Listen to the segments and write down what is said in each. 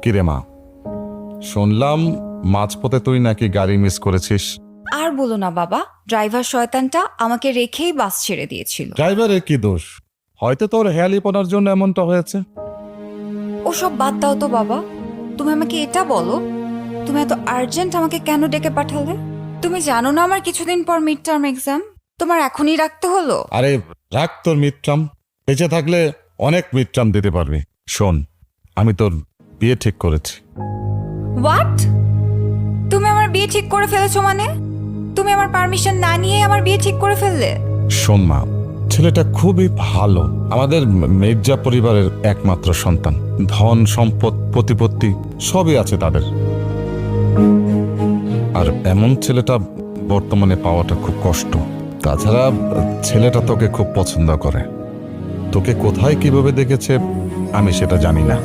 কিরে মা, শুনলাম মাঝপথে তুই নাকি গাড়ি মিস করেছিস। আর বলো না বাবা, ড্রাইভার শয়তানটা আমাকে রেখেই বাস ছেড়ে দিয়েছিল। ড্রাইভারের কি দোষ? হয়তো তোর হেয়ালিপনার জন্য এমনটা হয়েছে। ওসব বাদ দাও তো বাবা, তুমি আমাকে এটা বলো, তুমি এত আর্জেন্ট আমাকে কেন ডেকে পাঠালে? তুমি জানো না আমার কিছুদিন পর মিড টার্ম এক্সাম, তোমার এখনই রাখতে হলো? আরে রাখ তোর মিডটার্ম, বেঁচে থাকলে অনেক মিডটার্ম দিতে পারবি। শোন, আমি তোর বিয়ে ঠিক করেছি। হোয়াট? তুমি আমার বিয়ে ঠিক করে ফেলেছো মানে? তুমি আমার পারমিশন না নিয়ে আমার বিয়ে ঠিক করে ফেললে? শোন মা, ছেলেটা খুবই ভালো, আমাদের মির্জা পরিবারের একমাত্র সন্তান। ধন সম্পদ প্রতিপত্তি সবই আছে তাদের। আর এমন ছেলেটা বর্তমানে পাওয়াটা খুব কষ্ট। তাছাড়া ছেলেটা তোকে খুব পছন্দ করে। তোকে কোথায় কিভাবে দেখেছে আমি সেটা জানি না।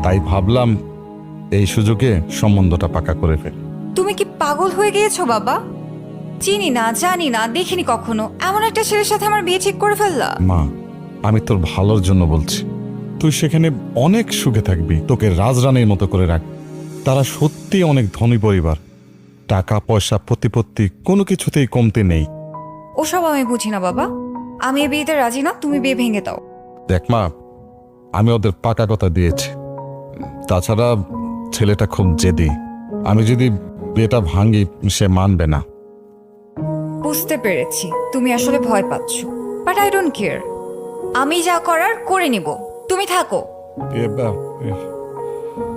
তাই ভাবলাম এই সুযোগে সম্বন্ধটা পাকা করে ফেল। তুমি কি পাগল হয়ে গিয়েছো বাবা? চিনি না, জানি না, দেখিনি কখনো, এমন একটা ছেলের সাথে আমার বিয়ে ঠিক করে ফেললা? মা, আমি তোর ভালোর জন্য বলছি। তুই সেখানে অনেক সুখে থাকবি, তোকে রাজরানীর মতো করে রাখ। তারা সত্যি অনেক ধনী পরিবার, টাকা পয়সা প্রতিপত্তি কোনো কিছুতেই কমতি নেই। ওসব আমি বুঝি না বাবা, আমি এই বিয়েতে রাজি না, তুমি বিয়ে ভেঙে দাও। দেখ মা, আমি ওদের পাকা কথা দিয়েছি। তাছাড়া ছেলেটা খুব জেদি, আমি যদি বিয়েটা ভাঙি সে মানবে না। বুঝতে পেরেছি তুমি আসলে ভয় পাচ্ছ, বাট আই ডোন্ট কেয়ার। আমি যা করার করে নিব, তুমি থাকো।